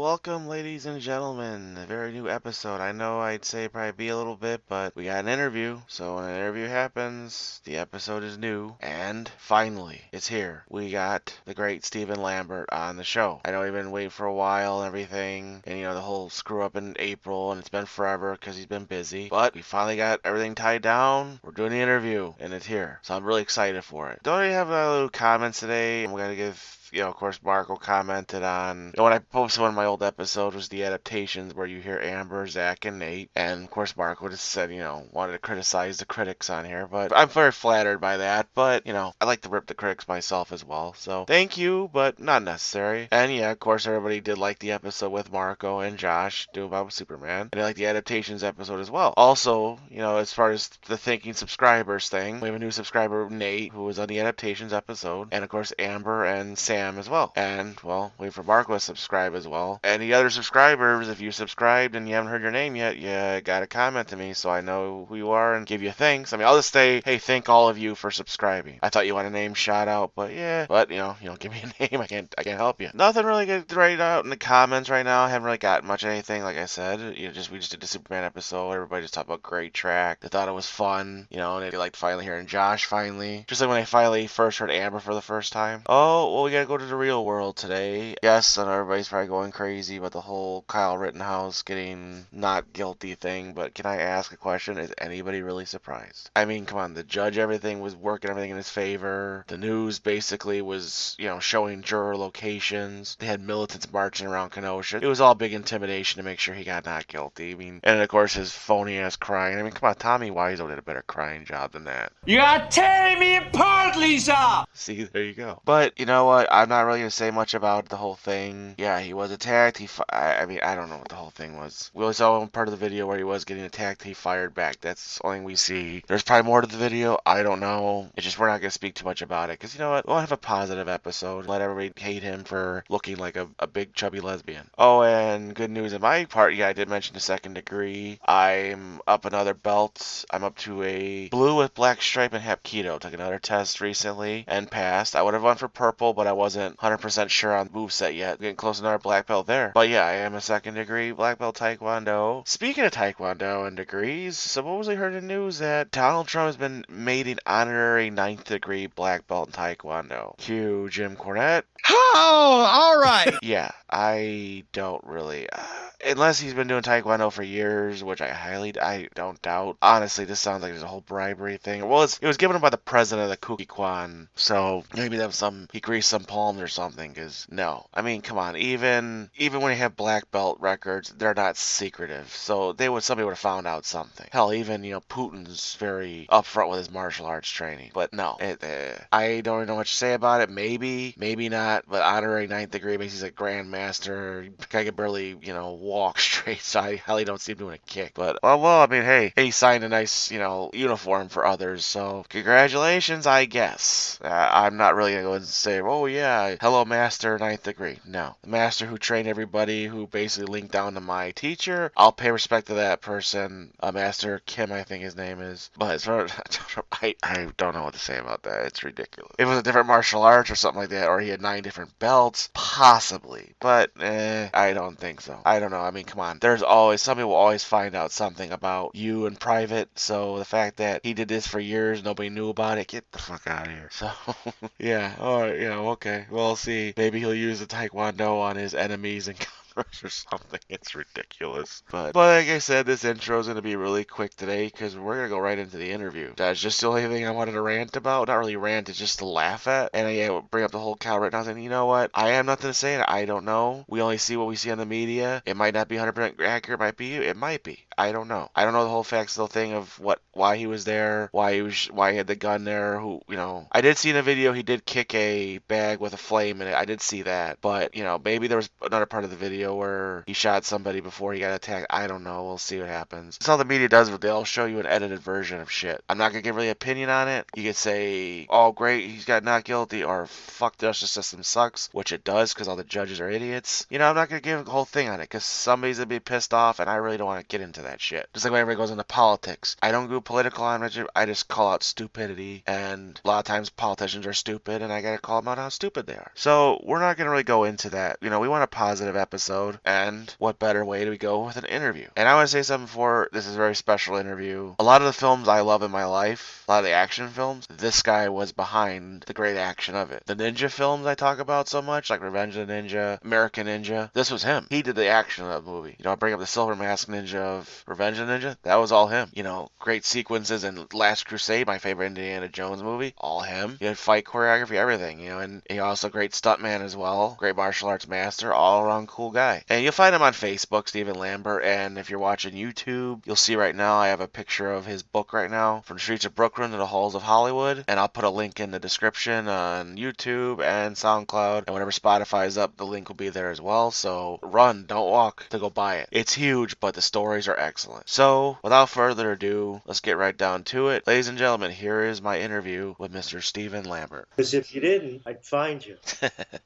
welcome, ladies and gentlemen. A very new episode. I know I'd say probably be a little bit, but we got an interview. So when an interview happens, the episode is new. And finally, it's here. We got the great Steven Lambert on the show. I know we've been waiting for a while and everything, and the whole screw up in April, and it's been forever because he's been busy. But we finally got everything tied down. We're doing the interview, and it's here. So I'm really excited for it. Don't really have a little comments today. I'm going to give of course, Marco commented on, when I posted one of my old episodes was the adaptations where you hear Amber, Zach, and Nate. And, of course, Marco just said, wanted to criticize the critics on here. But I'm very flattered by that. But, I like to rip the critics myself as well. So, thank you, but not necessary. And, yeah, of course, everybody did like the episode with Marco and Josh doing about Superman. And they like the adaptations episode as well. Also, as far as the thanking subscribers thing, we have a new subscriber, Nate, who was on the adaptations episode. And, of course, Amber and Sam as well. And, well, wait for Marco to subscribe as well. And the other subscribers, if you subscribed and you haven't heard your name yet, you gotta comment to me so I know who you are and give you thanks. I mean, I'll just say, hey, thank all of you for subscribing. I thought you want a name shout out, but yeah. But, you don't give me a name, I can't help you. Nothing really good right out in the comments right now. I haven't really got much of anything, like I said. We just did the Superman episode. Everybody just talked about great track. They thought it was fun, and they liked finally hearing Josh finally. Just like when I finally first heard Amber for the first time. Oh, well, we gotta go to the real world today. Yes, and everybody's probably going crazy about the whole Kyle Rittenhouse getting not guilty thing, but can I ask a question? Is anybody really surprised? I mean, come on, the judge, everything was working everything in his favor. The news basically was, showing juror locations. They had militants marching around Kenosha. It was all big intimidation to make sure he got not guilty. I mean, and of course his phony ass crying. I mean, come on, Tommy Wiseau did a better crying job than that. You are tearing me apart, Lisa! See, there you go. But, you know what? I'm not really going to say much about the whole thing. Yeah, he was attacked. I mean, I don't know what the whole thing was. We only saw one part of the video where he was getting attacked. He fired back. That's the only thing we see. There's probably more to the video. I don't know. It's just we're not going to speak too much about it. Because, you know what? We'll have a positive episode. Let everybody hate him for looking like a big chubby lesbian. Oh, and good news on my part. Yeah, I did mention the second degree. I'm up another belt. I'm up to a blue with black stripe and Hapkido. Took another test recently and passed. I would have gone for purple, but I wasn't 100% sure on the moveset yet. Getting close to another black belt there. But yeah, I am a second degree black belt Taekwondo. Speaking of Taekwondo and degrees, supposedly heard in the news that Donald Trump has been made an honorary 9th degree black belt in Taekwondo. Cue Jim Cornette. Oh, all right. Yeah, I don't really... unless he's been doing Taekwondo for years, which I don't doubt. Honestly, this sounds like there's a whole bribery thing. Well, it was given him by the president of the Kuki Kwan, so maybe that was he greased some palms or something, because no. I mean, come on, even when you have black belt records, they're not secretive, so somebody would have found out something. Hell, even, Putin's very upfront with his martial arts training, but no. I don't really know much to say about it. Maybe not, but honorary 9th degree makes he's a grandmaster. Guy can barely, walk straight, so I highly don't see him doing a kick. But, well, I mean, hey, he signed a nice, uniform for others, so congratulations, I guess. I'm not really going to go and say, oh, yeah, hello, Master 9th degree. No. The master who trained everybody, who basically linked down to my teacher, I'll pay respect to that person. Master Kim, I think his name is. But as far as, I don't know what to say about that. It's ridiculous. If it was a different martial arts or something like that, or he had 9 different belts, possibly. But, I don't think so. I don't know. I mean, come on. Somebody will always find out something about you in private, so the fact that he did this for years, nobody knew about it, get the fuck out of here. So, yeah. Alright, okay. We'll see. Maybe he'll use the Taekwondo on his enemies and or something. It's ridiculous. But like I said, this intro is going to be really quick today because we're going to go right into the interview. That's just the only thing I wanted to rant about. Not really rant, it's just to laugh at. And I bring up the whole Kyle Rittenhouse, and you know what? I have nothing to say. I don't know. We only see what we see on the media. It might not be 100% accurate. It might be. I don't know. I don't know the whole facts of the thing of why he was there, why he had the gun there, I did see in the video he did kick a bag with a flame in it. I did see that. But, maybe there was another part of the video where he shot somebody before he got attacked. I don't know. We'll see what happens. That's all the media does. They'll show you an edited version of shit. I'm not going to give really opinion on it. You could say, oh, great, he's got not guilty, or fuck, the justice system sucks, which it does because all the judges are idiots. I'm not going to give the whole thing on it because somebody's going to be pissed off, and I really don't want to get into that shit. Just like when everybody goes into politics. I don't go political on it. I just call out stupidity. And a lot of times politicians are stupid, and I gotta call them out how stupid they are. So we're not gonna really go into that. You know, we want a positive episode, and what better way do we go with an interview? And I want to say something before this is a very special interview. A lot of the films I love in my life, a lot of the action films, this guy was behind the great action of it. The ninja films I talk about so much, like Revenge of the Ninja, American Ninja, this was him. He did the action of that movie. You know, I bring up the Silver Mask Ninja of Revenge of the Ninja, that was all him. You know, great sequences in Last Crusade, my favorite Indiana Jones movie, all him. He had fight choreography, everything, you know, and he also a great stuntman as well, great martial arts master, all around cool guy. And you'll find him on Facebook, Steven Lambert, and if you're watching YouTube, you'll see right now I have a picture of his book right now, From the Streets of Brooklyn to the Halls of Hollywood, and I'll put a link in the description on YouTube and SoundCloud, and whenever Spotify is up, the link will be there as well, so run, don't walk, to go buy it. It's huge, but the stories are excellent. So, without further ado, let's get right down to it. Ladies and gentlemen, here is my interview with Mr. Steven Lambert. Because if you didn't, I'd find you.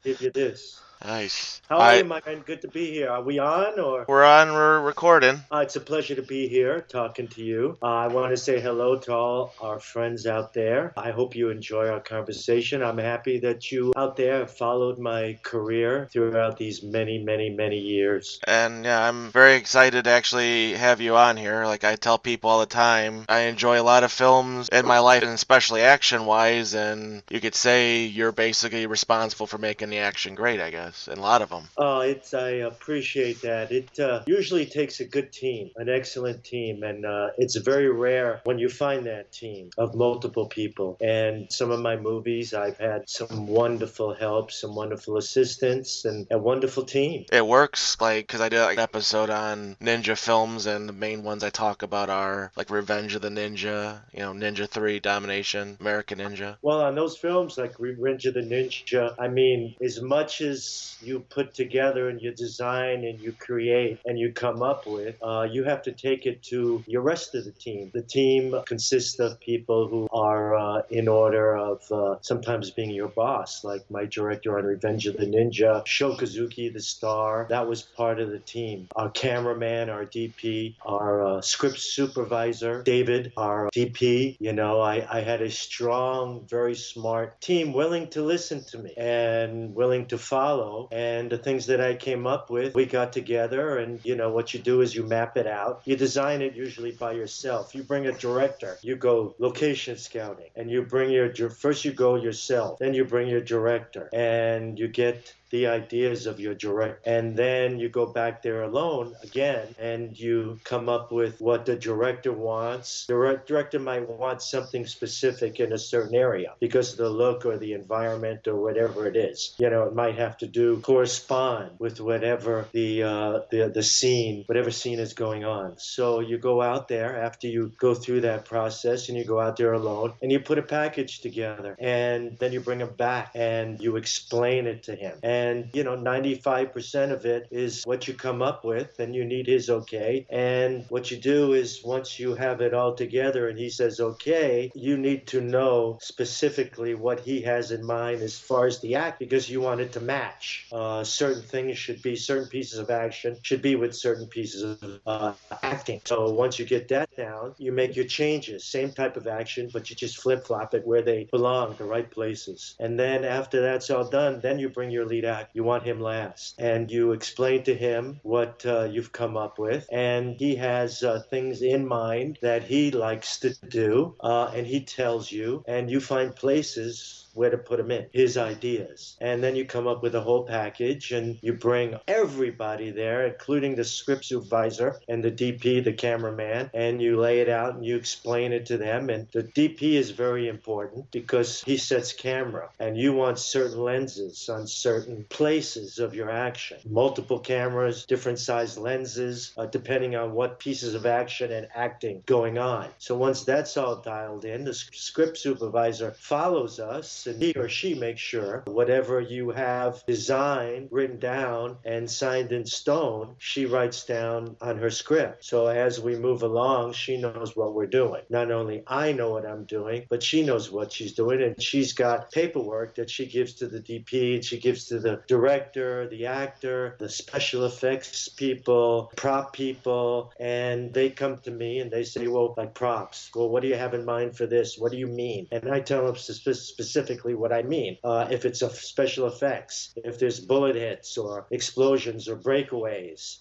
Give you this. Nice. How are you, my friend? Good to be here. Are we on or? We're recording. It's a pleasure to be here talking to you. I want to say hello to all our friends out there. I hope you enjoy our conversation. I'm happy that you out there have followed my career throughout these many, many, many years. And yeah, I'm very excited to actually have you on here. Like I tell people all the time, I enjoy a lot of films in my life, and especially action-wise, and you could say you're basically responsible for making the action great, I guess. And a lot of them. I appreciate that. It usually takes a good team, an excellent team, and it's very rare when you find that team of multiple people. And some of my movies, I've had some wonderful help, some wonderful assistance, and a wonderful team. It works, like, because I did like, an episode on ninja films, and the main ones I talk about are like Revenge of the Ninja, you know, Ninja 3, Domination, American Ninja. Well, on those films like Revenge of the Ninja, I mean, as much as you put together and you design and you create and you come up with, you have to take it to your rest of the team. The team consists of people who are in order of sometimes being your boss, like my director on Revenge of the Ninja, Sho Kazuki, the star. That was part of the team. Our cameraman, our DP, our script supervisor, David, our DP. You know, I had a strong, very smart team willing to listen to me and willing to follow. And the things that I came up with, we got together, and you know what you do is you map it out. You design it usually by yourself. You bring a director, you go location scouting, and you bring first you go yourself, then you bring your director, and you get the ideas of your director. And then you go back there alone again, and you come up with what the director wants. The director might want something specific in a certain area because of the look or the environment or whatever it is. You know, it might have to correspond with whatever the scene, whatever scene is going on. So you go out there after you go through that process, and you go out there alone, and you put a package together, and then you bring him back and you explain it to him. And, you know, 95% of it is what you come up with, and you need his okay. And what you do is once you have it all together and he says okay, you need to know specifically what he has in mind as far as the act, because you want it to match. Certain pieces of action should be with certain pieces of acting. So once you get that down, you make your changes. Same type of action, but you just flip-flop it where they belong, the right places. And then after that's all done, then you bring your lead act. You want him last. And you explain to him what you've come up with. And he has things in mind that he likes to do. And he tells you. And you find places where to put them in, his ideas. And then you come up with a whole package, and you bring everybody there, including the script supervisor and the DP, the cameraman, and you lay it out and you explain it to them. And the DP is very important because he sets camera, and you want certain lenses on certain places of your action. Multiple cameras, different size lenses, depending on what pieces of action and acting going on. So once that's all dialed in, the script supervisor follows us props, and he or she makes sure whatever you have designed, written down, and signed in stone, she writes down on her script. So as we move along, she knows what we're doing. Not only I know what I'm doing, but she knows what she's doing, and she's got paperwork that she gives to the DP, and she gives to the director, the actor, the special effects people, prop people, and they come to me and they say, well, like props, well, what do you have in mind for this? What do you mean? And I tell them specifically what I mean. If it's a special effects, if there's bullet hits or explosions or breakaways,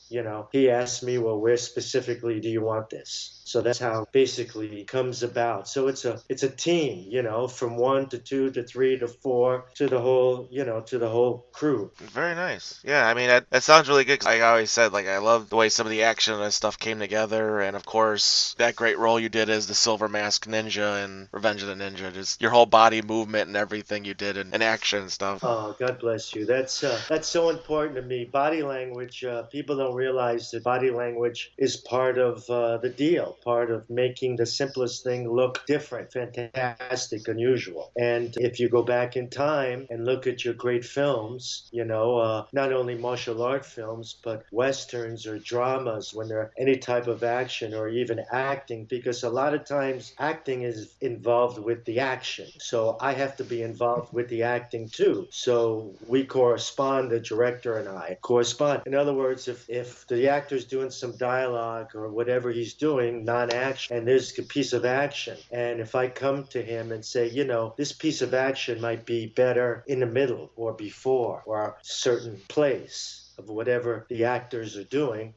he asks me, well, where specifically do you want this? So that's how basically it comes about. So it's a team, from 1 to 2 to 3 to 4 to the whole crew. Very nice. Yeah, I mean, that sounds really good. 'Cause I always said, like, I love the way some of the action and stuff came together. And, of course, that great role you did as the Silver Mask Ninja in Revenge of the Ninja. Just your whole body movement and everything you did in action and stuff. Oh, God bless you. That's so important to me. Body language, people don't realize that body language is part of the deal, part of making the simplest thing look different, fantastic, unusual. And if you go back in time and look at your great films, not only martial art films, but westerns or dramas, when there any type of action or even acting, because a lot of times acting is involved with the action. So I have to be involved with the acting too. So we correspond, the director and I correspond. In other words, if the actor's doing some dialogue or whatever he's doing, non-action, and there's a piece of action, and if I come to him and say, this piece of action might be better in the middle or before or a certain place of whatever the actors are doing,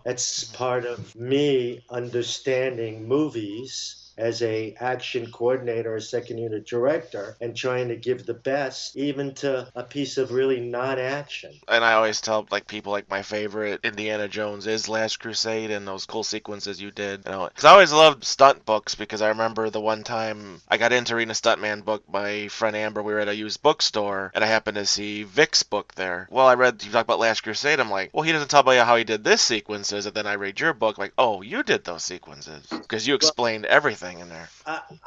that's part of me understanding movies as a action coordinator or second unit director and trying to give the best even to a piece of really non-action. And I always tell people, like, my favorite Indiana Jones is Last Crusade and those cool sequences you did. Because I always loved stunt books, because I remember the one time I got into reading a stuntman book, my friend Amber, we were at a used bookstore, and I happened to see Vic's book there. Well, I read, you talk about Last Crusade, I'm like, well, he doesn't talk about how he did this sequences, and then I read your book, like, oh, you did those sequences. Because you explained everything in there.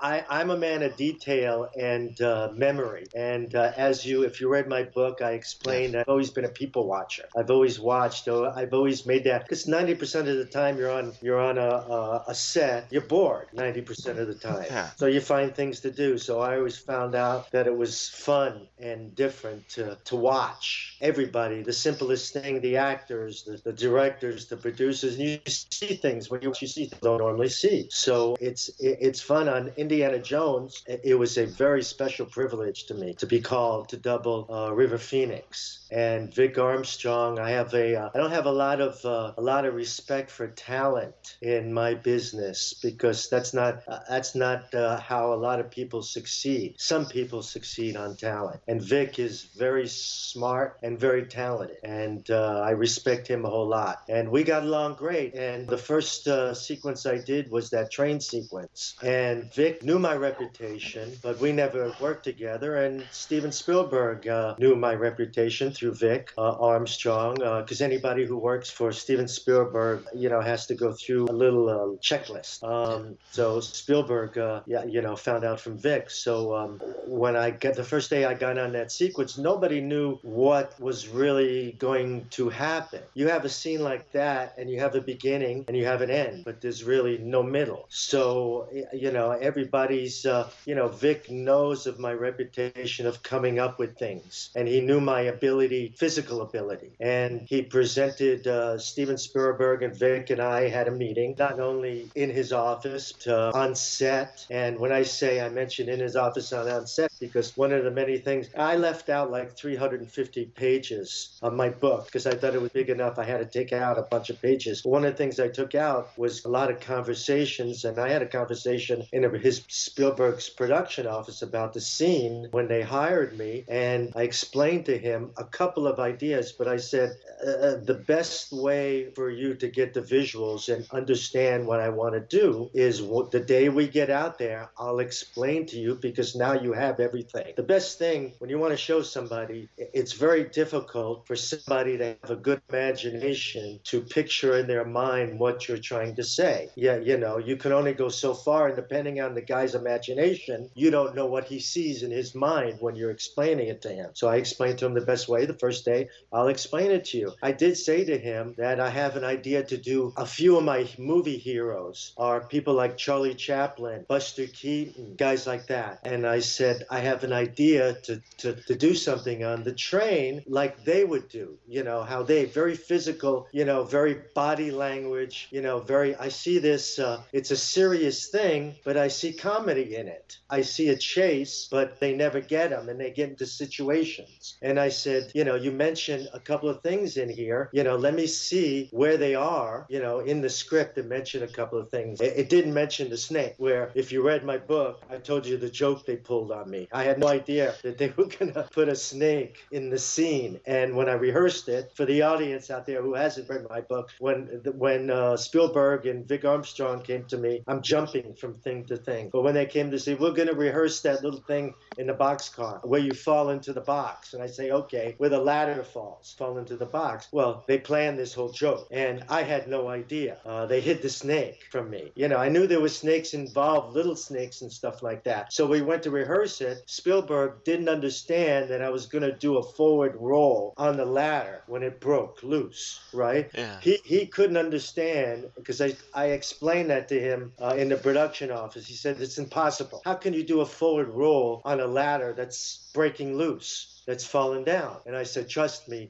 I'm a man of detail and memory. And if you read my book, I explained I've always been a people watcher. I've always watched. I've always made that, because 90% of the time you're on a set, you're bored 90% of the time. Yeah. So you find things to do. So I always found out that it was fun and different to watch everybody. The simplest thing, the actors, the directors, the producers, and you see things when you see things you don't normally see. So it's fun. On Indiana Jones, it was a very special privilege to me to be called to double River Phoenix and Vic Armstrong. I don't have a lot of respect for talent in my business, because that's not how a lot of people succeed. Some people succeed on talent, and Vic is very smart and very talented, and I respect him a whole lot. And we got along great. And the first sequence I did was that train sequence. And Vic knew my reputation, but we never worked together. And Steven Spielberg knew my reputation through Vic Armstrong, because anybody who works for Steven Spielberg, has to go through a little checklist. So Spielberg, found out from Vic. So when the first day I got on that sequence, nobody knew what was really going to happen. You have a scene like that, and you have a beginning and you have an end, but there's really no middle. So, everybody's, Vic knows of my reputation of coming up with things, and he knew my physical ability. And he presented Steven Spielberg, and Vic and I had a meeting, not only in his office, on set. And when I say I mentioned in his office on set, because one of the many things, I left out like 350 pages of my book, because I thought it was big enough. I had to take out a bunch of pages. One of the things I took out was a lot of conversations, and I had a conversation in his Spielberg's production office about the scene when they hired me, and I explained to him a couple of ideas, but I said, the best way for you to get the visuals and understand what I want to do is the day we get out there, I'll explain to you, because now you have everything. The best thing when you want to show somebody, it's very difficult for somebody to have a good imagination to picture in their mind what you're trying to say. Yeah, you can only go so far, and depending on the guy's imagination, you don't know what he sees in his mind when you're explaining it to him. So I explained to him the best way. The first day, I'll explain it to you. I did say to him that I have an idea to do a few of my movie heroes are people like Charlie Chaplin, Buster Keaton, guys like that. And I said, I have an idea to do something on the train like they would do, how they, very physical, very body language, I see this, it's a serious thing, but I see comedy in it. I see a chase, but they never get them and they get into situations. And I said, you mentioned a couple of things in here, let me see where they are, in the script. It mentioned a couple of things. It didn't mention the snake, where if you read my book, I told you the joke they pulled on me. I had no idea that they were going to put a snake in the scene. And when I rehearsed it, for the audience out there who hasn't read my book, when Spielberg and Vic Armstrong came to me, I'm jumping from thing to thing. But when they came to say, we're going to rehearse that little thing in the boxcar where you fall into the box. And I say, okay, where the ladder fall into the box. Well, they planned this whole joke. And I had no idea. They hid the snake from me. I knew there were snakes involved, little snakes and stuff like that. So we went to rehearse it. Spielberg didn't understand that I was going to do a forward roll on the ladder when it broke loose, right? Yeah. He couldn't understand because I explained that to him in the production office. He said, it's impossible. How can you do a forward roll on a ladder that's breaking loose? That's fallen down. And I said, trust me,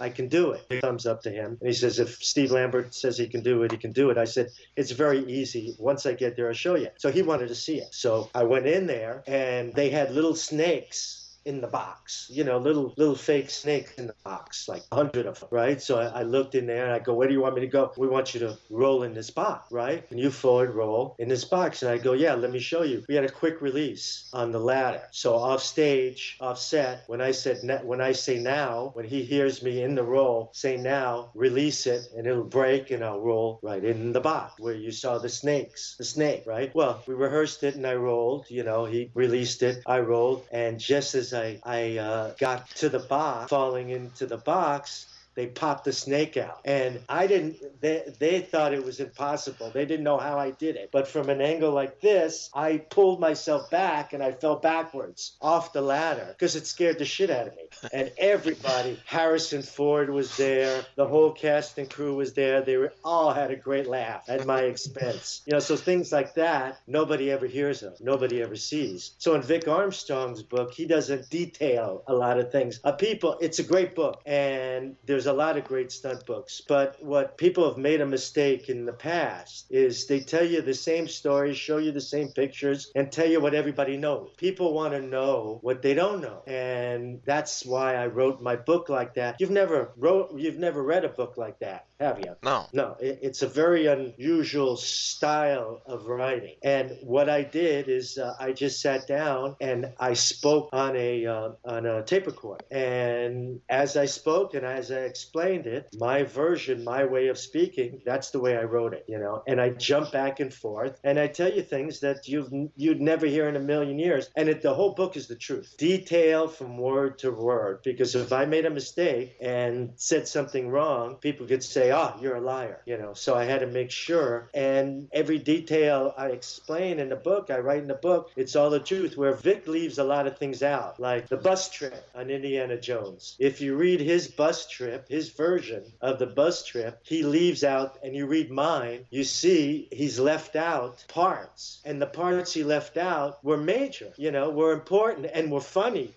I can do it. Thumbs up to him. And he says, if Steve Lambert says he can do it, he can do it. I said, it's very easy. Once I get there, I'll show you. So he wanted to see it. So I went in there and they had little snakes in the box, little fake snakes in the box, like 100 of them, right? So I looked in there and I go, where do you want me to go? We want you to roll in this box, right? And you forward roll in this box. And I go, yeah, let me show you. We had a quick release on the ladder. So off stage, off set, when I say now, when he hears me in the roll, say now, release it and it'll break and I'll roll right in the box where you saw the snake, right? Well, we rehearsed it and I rolled, he released it, I rolled, and just as I got to the box, falling into the box, they popped the snake out. And they thought it was impossible. They didn't know how I did it. But from an angle like this, I pulled myself back and I fell backwards off the ladder because it scared the shit out of me. And everybody, Harrison Ford was there, the whole cast and crew was there. They all had a great laugh at my expense. So things like that, nobody ever hears of, nobody ever sees. So in Vic Armstrong's book, he doesn't detail a lot of things. It's a great book, and there's a lot of great stunt books, but what people have made a mistake in the past is they tell you the same story, show you the same pictures, and tell you what everybody knows. People want to know what they don't know, and that's why I wrote my book like that. You've never read a book like that, have you? No. It's a very unusual style of writing, and what I did is I just sat down and I spoke on a tape recorder, and as I spoke and as I explained it, my version, my way of speaking, that's the way I wrote it, and I jump back and forth and I tell you things that you'd never hear in a million years, and the whole book is the truth, detail from word to word, because if I made a mistake and said something wrong, people could say, you're a liar, so I had to make sure, and every detail I explain in the book, I write in the book, it's all the truth, where Vic leaves a lot of things out, like the bus trip on Indiana Jones. If you read his bus trip, his version of the bus trip, he leaves out, and you read mine, you see he's left out parts, and the parts he left out were major, were important and were funny,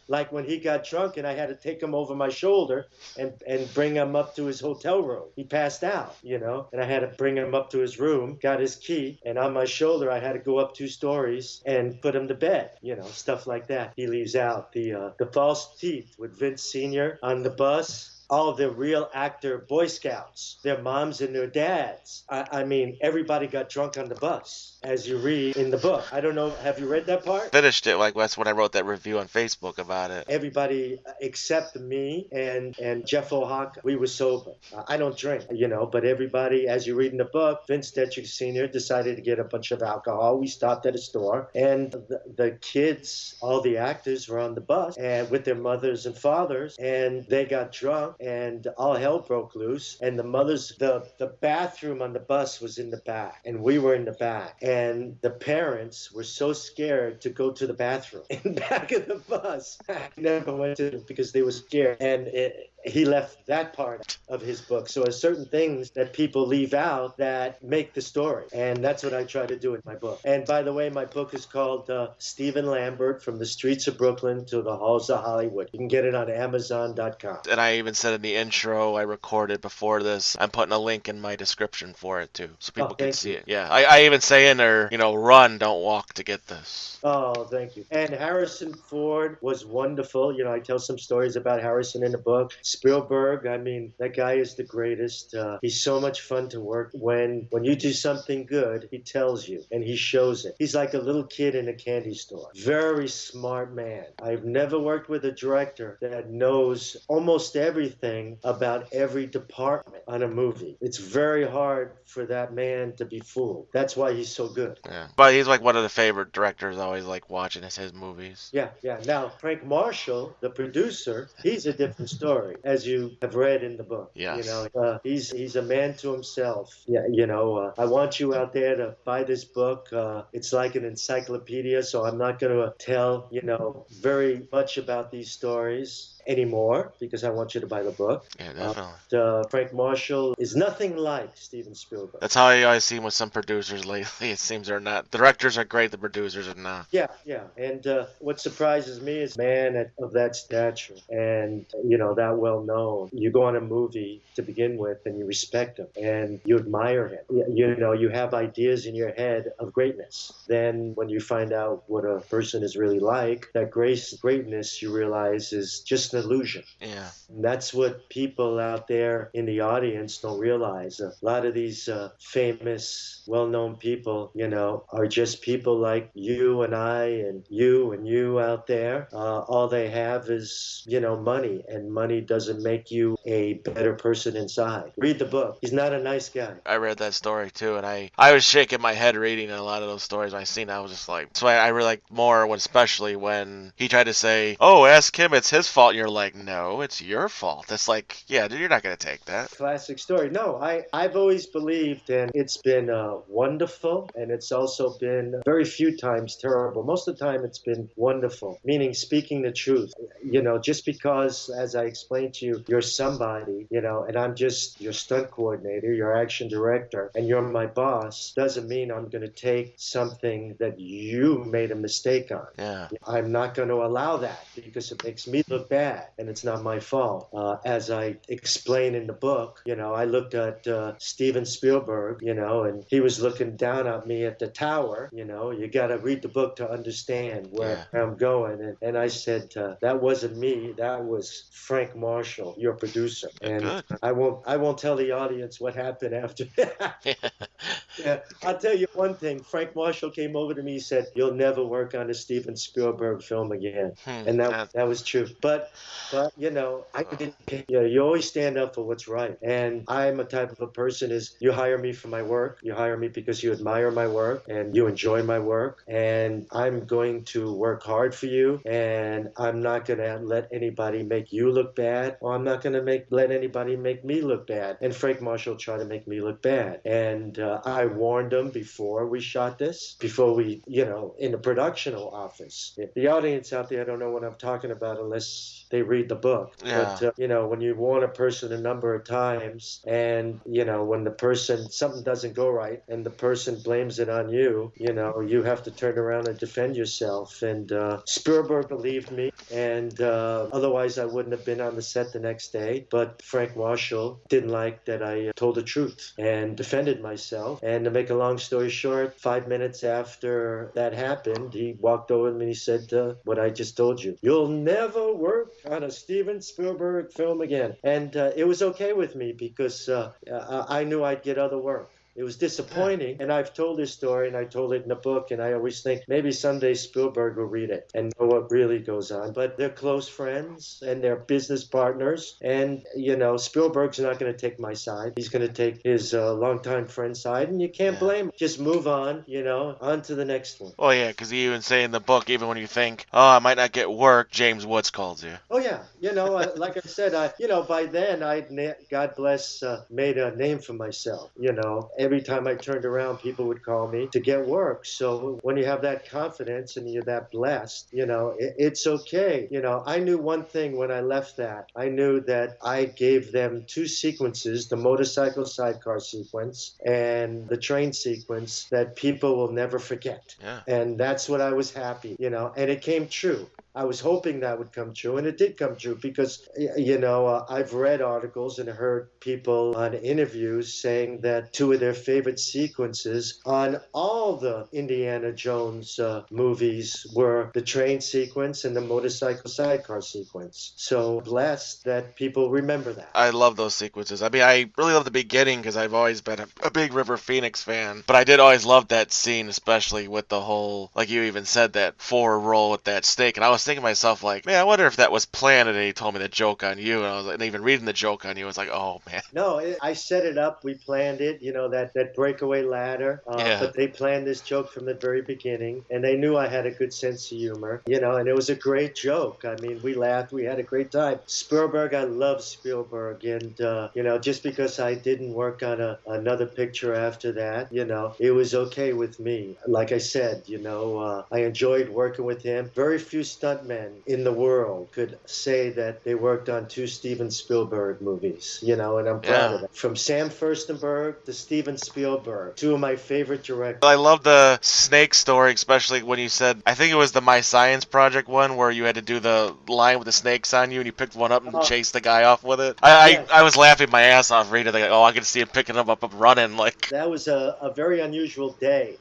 like when he got drunk and I had to take him over my shoulder and bring him up to his hotel room. He passed out, and I had to bring him up to his room, got his key, and on my shoulder I had to go up 2 stories and put him to bed, stuff like that. He leaves out the false teeth with Vince Sr. on the bus. All of the real actor Boy Scouts, their moms and their dads. I mean, everybody got drunk on the bus, as you read in the book. I don't know, have you read that part? Finished it, that's when I wrote that review on Facebook about about it. Everybody except me and Jeff O'Haka, we were sober. I don't drink, but everybody, as you read in the book, Vince Detcher Sr. decided to get a bunch of alcohol. We stopped at a store, and the kids, all the actors were on the bus and with their mothers and fathers, and they got drunk, and all hell broke loose. And the bathroom on the bus was in the back, and we were in the back. And the parents were so scared to go to the bathroom in the back of the bus. I never went to it because they were scared. And he left that part of his book. So there's certain things that people leave out that make the story. And that's what I try to do in my book. And by the way, my book is called Steven Lambert, From the Streets of Brooklyn to the Halls of Hollywood. You can get it on Amazon.com. And I even said in the intro I recorded before this, I'm putting a link in my description for it too, so people can see it. Yeah, I even say in there, run, don't walk to get this. Oh, thank you. And Harrison Ford was wonderful. I tell some stories about Harrison in the book. Spielberg, I mean, that guy is the greatest. He's so much fun to work. When you do something good, he tells you and he shows it. He's like a little kid in a candy store. Very smart man. I've never worked with a director that knows almost everything about every department on a movie. It's very hard for that man to be fooled. That's why he's so good. Yeah. But he's like one of the favorite directors I always like watching his movies. Yeah. Now, Frank Marshall, the producer, he's a different story, as you have read in the book. Yes. He's a man to himself. Yeah, I want you out there to buy this book. It's like an encyclopedia, so I'm not going to tell, very much about these stories anymore because I want you to buy the book. Yeah, definitely. Frank Marshall is nothing like Steven Spielberg. That's how I always see with some producers lately. It seems they're not. The directors are great, the producers are not. Yeah. And what surprises me is a man of that stature and, that well known. You go on a movie to begin with and you respect him and you admire him. You have ideas in your head of greatness. Then when you find out what a person is really like, that greatness you realize is just an illusion. Yeah. And that's what people out there in the audience don't realize. A lot of these famous, well-known people, are just people like you and I and you out there. All they have is, money, and money doesn't make you a better person inside. Read the book. He's not a nice guy. I read that story too, and I was shaking my head reading a lot of those stories I seen. I was just like, that's why I really like more especially when he tried to say, oh, ask him, it's his fault. And you're like, no, it's your fault. It's like, yeah, dude, you're not going to take that. Classic story. No, I've always believed, and it's been wonderful, and it's also been very few times terrible. Most of the time it's been wonderful, meaning speaking the truth. Just because, as I explained to you, you're somebody, and I'm just your stunt coordinator, your action director, and you're my boss, doesn't mean I'm going to take something that you made a mistake on. Yeah. I'm not going to allow that because it makes me look bad, and it's not my fault. As I explain in the book, I looked at Steven Spielberg, and he was looking down at me at the tower. You got to read the book to understand where I'm going. And I said, that wasn't me. That was Frank Marshall, your producer. And good. I won't tell the audience what happened after that. Yeah, I'll tell you one thing. Frank Marshall came over to me and said, you'll never work on a Steven Spielberg film again. And that was true. But I didn't. You always stand up for what's right. And I'm a type of a person is you hire me for my work. You hire me because you admire my work and you enjoy my work. And I'm going to work hard for you. And I'm not going to let anybody make you look bad. Or I'm not going to let anybody make me look bad. And Frank Marshall tried to make me look bad. And I warned him before we shot this, before we, in the production office. The audience out there don't know what I'm talking about unless they read the book. Yeah. But, when you warn a person a number of times and, when the person, something doesn't go right and the person blames it on you, you have to turn around and defend yourself. And Spielberg believed me, and otherwise I wouldn't have been on the set the next day. But Frank Marshall didn't like that I told the truth and defended myself. And to make a long story short, 5 minutes after that happened, he walked over to me and he said, what I just told you, you'll never work on a Steven Spielberg film again. And it was okay with me because I knew I'd get other work. It was disappointing. And I've told this story, and I told it in the book, and I always think maybe someday Spielberg will read it and know what really goes on. But they're close friends, and they're business partners. And, Spielberg's not going to take my side. He's going to take his longtime friend's side, and you can't blame him. Just move on, on to the next one. Oh, yeah, because you even say in the book, even when you think, oh, I might not get work, James Woods calls you. Oh, yeah. Like I said, by then God bless, made a name for myself. Every time I turned around, people would call me to get work. So when you have that confidence and you're that blessed, it's okay. I knew one thing when I left that. I knew that I gave them two sequences, the motorcycle sidecar sequence and the train sequence, that people will never forget. Yeah. And that's what I was happy, and it came true. I was hoping that would come true, and it did come true because, I've read articles and heard people on interviews saying that two of their favorite sequences on all the Indiana Jones movies were the train sequence and the motorcycle sidecar sequence. So blessed that people remember that. I love those sequences. I mean, I really love the beginning because I've always been a big River Phoenix fan, but I did always love that scene, especially with the whole, like you even said, that forward roll with that snake, and I was thinking to myself, like, man, I wonder if that was planned, and he told me the joke on you, and I was like, and even reading the joke on you, I was like, oh, man. No, I set it up. We planned it, that breakaway ladder. But they planned this joke from the very beginning, and they knew I had a good sense of humor, and it was a great joke. I mean, we laughed. We had a great time. Spielberg, I love Spielberg, and, just because I didn't work on another picture after that, it was okay with me. Like I said, I enjoyed working with him. Very few stuntmen in the world could say that they worked on two Steven Spielberg movies, and I'm proud of it. From Sam Furstenberg to Steven Spielberg, two of my favorite directors. I love the snake story, especially when you said, I think it was the My Science Project one, where you had to do the line with the snakes on you, and you picked one up and chased the guy off with it. I was laughing my ass off reading it. Like, oh, I could see him picking him up and running. Like, that was a very unusual day.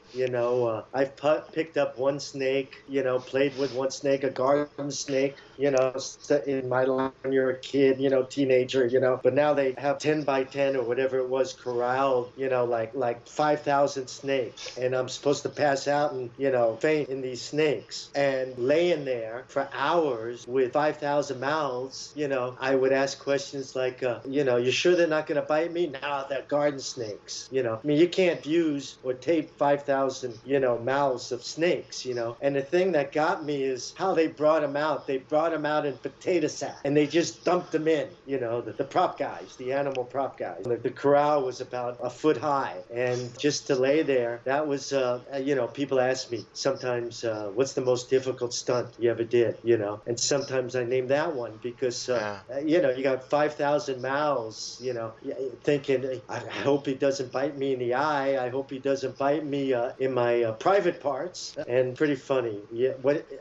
I've picked up one snake, played with one snake, a garden snake, in my life when you're a kid, teenager, but now they have 10 by 10 or whatever it was corralled, like 5,000 snakes. And I'm supposed to pass out and, faint in these snakes. And laying there for hours with 5,000 mouths, I would ask questions like, you sure they're not going to bite me? No, they're garden snakes, I mean, you can't fuse or tape 5,000, mouths of snakes, And the thing that got me is how they brought them out. They brought them out in potato sack, and they just dumped them in, the prop guys, the animal prop guys. The corral was about a foot high, and just to lay there, that was, people ask me sometimes, what's the most difficult stunt you ever did, And sometimes I name that one because, you got 5,000 mouths, thinking, I hope he doesn't bite me in the eye. I hope he doesn't bite me in my private parts. And pretty funny. Yeah,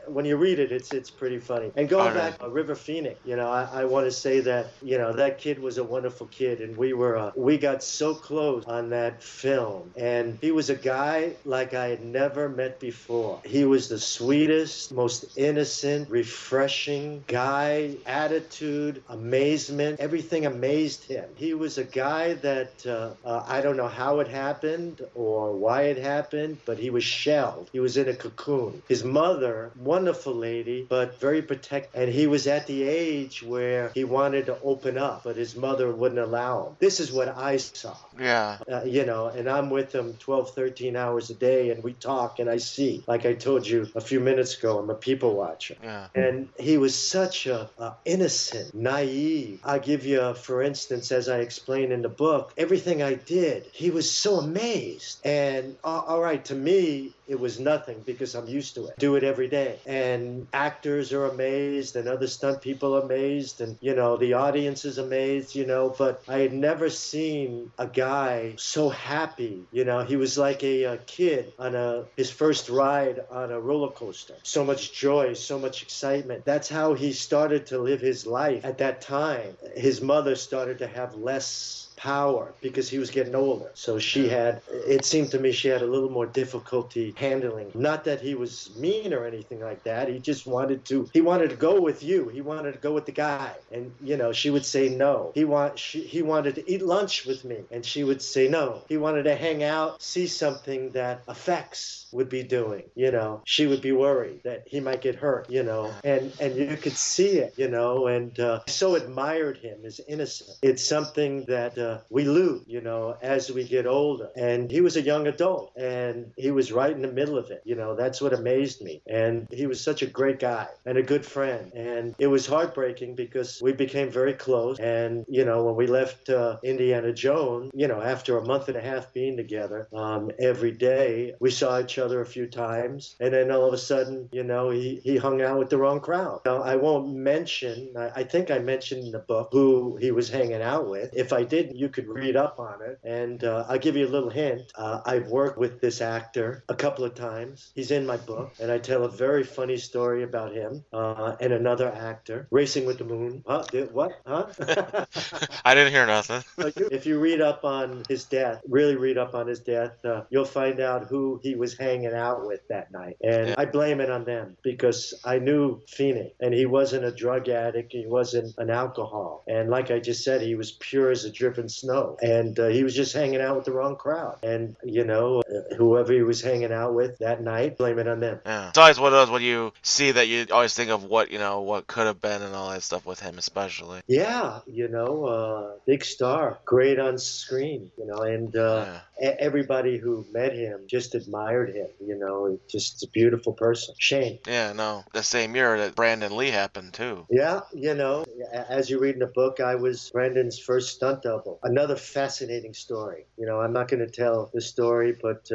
when you read it, it's pretty funny. And going back River Phoenix, I want to say that, that kid was a wonderful kid, and we got so close on that film. And he was a guy like I had never met before. He was the sweetest, most innocent, refreshing guy, attitude, amazement, everything amazed him. He was a guy that I don't know how it happened or why it happened, but he was shelled. He was in a cocoon. His mother, wonderful lady, but very protective. And he was at the age where he wanted to open up, but his mother wouldn't allow him. This is what I saw. Yeah. And I'm with him 12, 13 hours a day, and we talk, and I see. Like I told you a few minutes ago, I'm a people watcher. Yeah. And he was such a innocent, naive. I'll give you, for instance, as I explain in the book, everything I did, he was so amazed. And all right, to me, it was nothing because I'm used to it. Do it every day. And actors are amazed, and other stunt people are amazed, and, the audience is amazed, but I had never seen a guy so happy. He was like a kid on his first ride on a roller coaster. So much joy, so much excitement. That's how he started to live his life at that time. His mother started to have less power because he was getting older. So it seemed to me she had a little more difficulty handling. Not that he was mean or anything like that. He wanted to go with you. He wanted to go with the guy. And, she would say no. He wanted to eat lunch with me. And she would say no. He wanted to hang out, see something that effects would be doing. She would be worried that he might get hurt, and you could see it, and I so admired him, his innocence. It's something that we lose, as we get older. And he was a young adult, and he was right in the middle of it. That's what amazed me. And he was such a great guy and a good friend. And it was heartbreaking because we became very close. And, when we left Indiana Jones, after a month and a half being together, every day, we saw each other a few times. And then all of a sudden, he hung out with the wrong crowd. Now, I won't mention, I think I mentioned in the book who he was hanging out with. If I didn't, you could read up on it. And I'll give you a little hint. I've worked with this actor a couple of times. He's in my book. And I tell a very funny story about him and another actor. Racing with the Moon. Huh? What? Huh? I didn't hear nothing. If you read up on his death, really read up on his death, you'll find out who he was hanging out with that night. And I blame it on them because I knew Phoenix, and he wasn't a drug addict. He wasn't an alcohol. And like I just said, he was pure as a driven snow. And he was just hanging out with the wrong crowd. And, whoever he was hanging out with that night, blame it on them. Yeah. It's always one of those when you see that you always think of what could have been and all that stuff with him especially. Yeah, big star, great on screen, and everybody who met him just admired him, just a beautiful person. Shame. Yeah, no. The same year that Brandon Lee happened too. Yeah, as you read in the book, I was Brandon's first stunt double. Another fascinating story. I'm not going to tell the story, but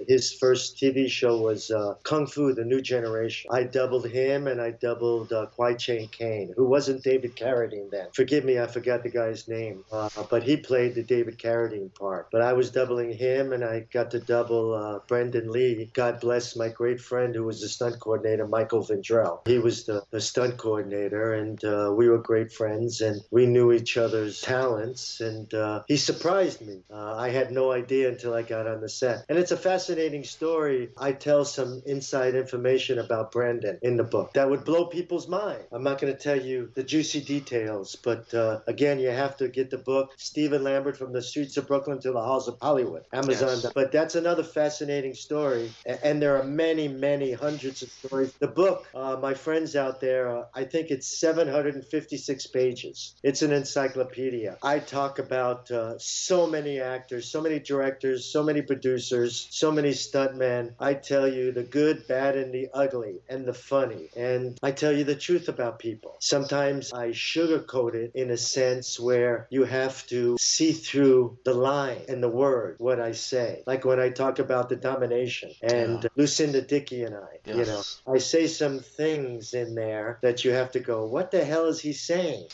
his first TV show was Kung Fu: The New Generation. I doubled him, and I doubled Kwai Chang Caine, who wasn't David Carradine then. Forgive me, I forgot the guy's name, but he played the David Carradine part. But I was doubling him, and I got to double Brendan Lee. God bless my great friend who was the stunt coordinator, Michael Vendrell. He was the stunt coordinator, and we were great friends, and we knew each other's talents, and he surprised me. I had no idea until I got on the set. And it's a fascinating story. I tell some inside information about Brandon in the book that would blow people's mind. I'm not going to tell you the juicy details, but again, you have to get the book, Steven Lambert, From the Streets of Brooklyn to the Halls of Hollywood, Amazon. Yes. But that's another fascinating story, and there are many, many hundreds of stories. The book, my friends out there, I think it's 756 pages. It's an encyclopedia. I talk about so many actors, so many directors, so many producers, so many stuntmen. I tell you the good, bad, and the ugly, and the funny. And I tell you the truth about people. Sometimes I sugarcoat it in a sense where you have to see through the line and the word, what I say. Like when I talk about the domination and Lucinda Dickey and I, yes. I say some things in there that you have to go, what the hell is he saying?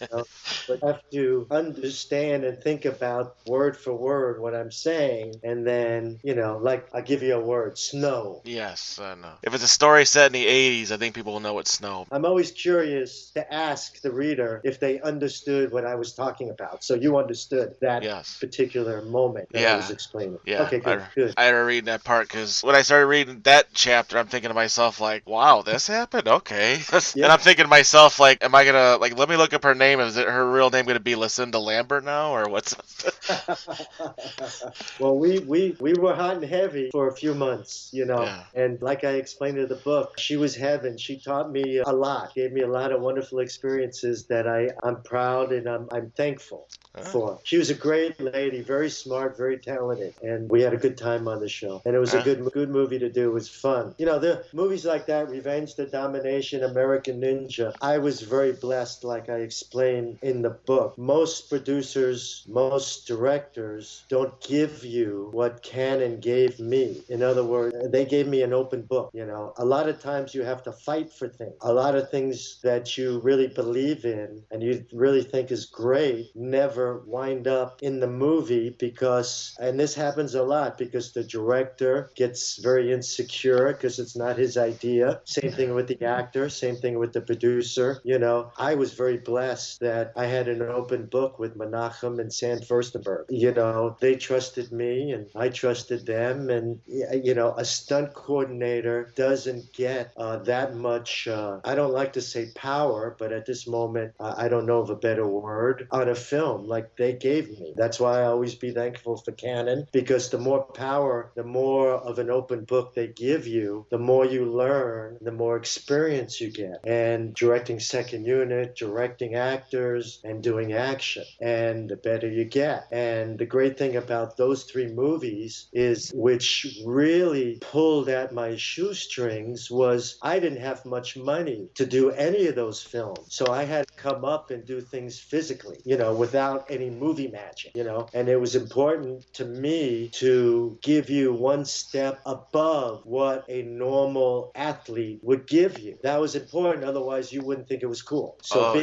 But you have to understand and think about word for word what I'm saying. And then, like I'll give you a word, snow. Yes, I know. If it's a story set in the 80s, I think people will know what snow. I'm always curious to ask the reader if they understood what I was talking about. So you understood that particular moment that I was explaining. Yeah. Okay, good. I had to read that part because when I started reading that chapter, I'm thinking to myself, like, wow, this happened? Okay. And I'm thinking to myself, like, am I going to, like, let me look up her name. Is it her real name going to be Lucinda Lambert now, or what's... Well, we were hot and heavy for a few months, and like I explained in the book, she was heaven. She taught me a lot, gave me a lot of wonderful experiences that I'm proud and I'm thankful for. She was a great lady, very smart, very talented, and we had a good time on the show. And it was a good movie to do. It was fun. The movies like that, Revenge the Domination, American Ninja, I was very blessed, like I explained in the book. Most producers, most directors don't give you what Canon gave me. In other words, they gave me an open book. A lot of times you have to fight for things. A lot of things that you really believe in and you really think is great never wind up in the movie because, and this happens a lot, because the director gets very insecure because it's not his idea. Same thing with the actor, same thing with the producer. I was very blessed that I had an open book with with Menachem and Sam Furstenberg. You know, they trusted me and I trusted them. And, you know, a stunt coordinator doesn't get that much, I don't like to say power, but at this moment, I don't know of a better word, on a film like they gave me. That's why I always be thankful for Canon, because the more power, the more of an open book they give you, the more you learn, the more experience you get. And directing second unit, directing actors, and doing action. And the better you get. And the great thing about those three movies is, which really pulled at my shoestrings, was I didn't have much money to do any of those films. So I had to come up and do things physically, you know, without any movie magic, you know. And it was important to me to give you one step above what a normal athlete would give you. That was important, otherwise you wouldn't think it was cool. So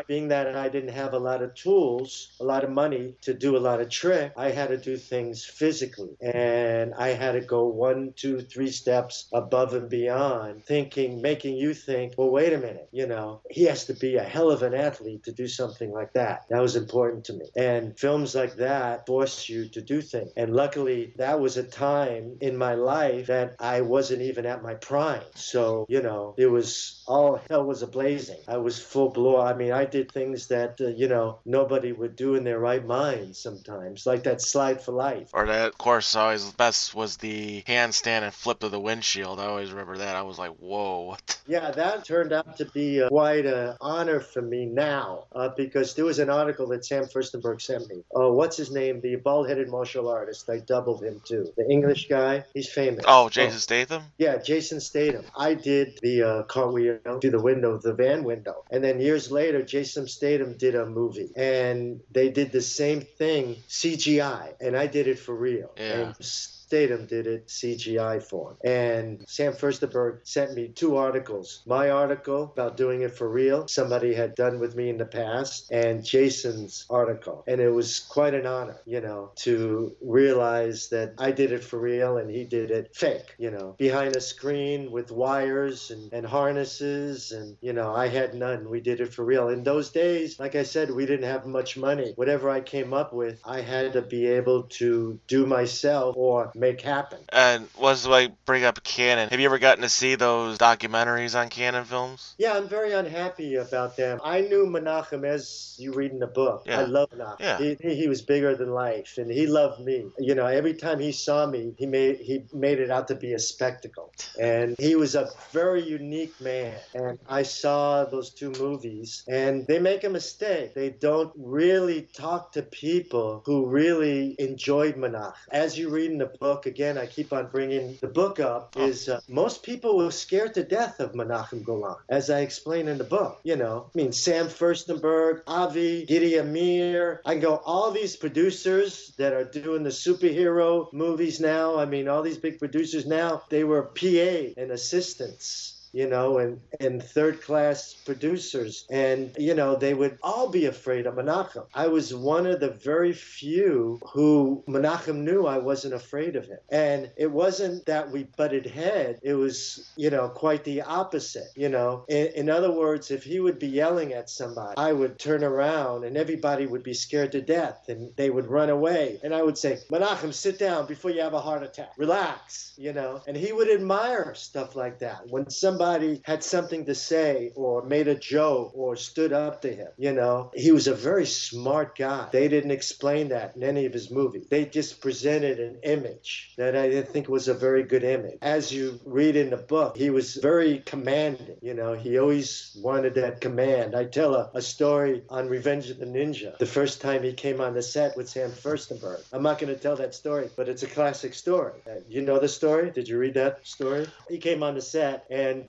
being that I didn't have a lot of tools, a lot of money to do a lot of tricks, I had to do things physically. And I had to go 1, 2, 3 steps above and beyond, making you think, well, wait a minute, you know, he has to be a hell of an athlete to do something like that. That was important to me. And films like that force you to do things. And luckily, that was a time in my life that I wasn't even at my prime. So, you know, it was all hell was a-blazing. I was full blow. I mean, I did things that, you know, nobody would do in their right mind sometimes, like that slide for life. Or that, of course, always best was the handstand and flip of the windshield. I always remember that. I was like, whoa, what? Yeah, that turned out to be quite an honor for me now, because there was an article that Sam Furstenberg sent me. What's his name? The bald-headed martial artist. I doubled him, too. The English guy. He's famous. Oh, Jason Statham? Yeah, Jason Statham. I did the cartwheel through the window, the van window. And then years later, Jason Statham did a movie. And they did the same thing, CGI. And I did it for real. Yeah. And Statham did it CGI for him. And Sam Furstenberg sent me 2 articles. My article about doing it for real, somebody had done with me in the past, and Jason's article. And it was quite an honor, you know, to realize that I did it for real and he did it fake, you know, behind a screen with wires and harnesses. And, you know, I had none. We did it for real. In those days, like I said, we didn't have much money. Whatever I came up with, I had to be able to do myself or make happen. And was like bring up Canon. Have you ever gotten to see those documentaries on Canon films? Yeah, I'm very unhappy about them. I knew Menachem, as you read in the book. Yeah. I love Menachem. Yeah. He was bigger than life, and he loved me. You know, every time he saw me, he made it out to be a spectacle. And he was a very unique man. And I saw those 2 movies, and they make a mistake. They don't really talk to people who really enjoyed Menachem. As you read in the book, again, I keep on bringing the book up, is most people were scared to death of Menachem Golan, as I explain in the book. You know, I mean, Sam Furstenberg, Avi, Gidi Amir, I can go, all these producers that are doing the superhero movies now, I mean, all these big producers now, they were PA and assistants, you know, and third-class producers. And, you know, they would all be afraid of Menachem. I was one of the very few who Menachem knew I wasn't afraid of him. And it wasn't that we butted heads. It was, you know, quite the opposite, you know. In other words, if he would be yelling at somebody, I would turn around and everybody would be scared to death and they would run away. And I would say, Menachem, sit down before you have a heart attack. Relax, you know. And he would admire stuff like that. When somebody had something to say or made a joke or stood up to him, you know, he was a very smart guy. They didn't explain that in any of his movies. They just presented an image that I didn't think was a very good image. As you read in the book, he was very commanding, you know, he always wanted that command. I tell a story on Revenge of the Ninja, the first time he came on the set with Sam Furstenberg. I'm not going to tell that story, but it's a classic story. You know the story? Did you read that story? He came on the set and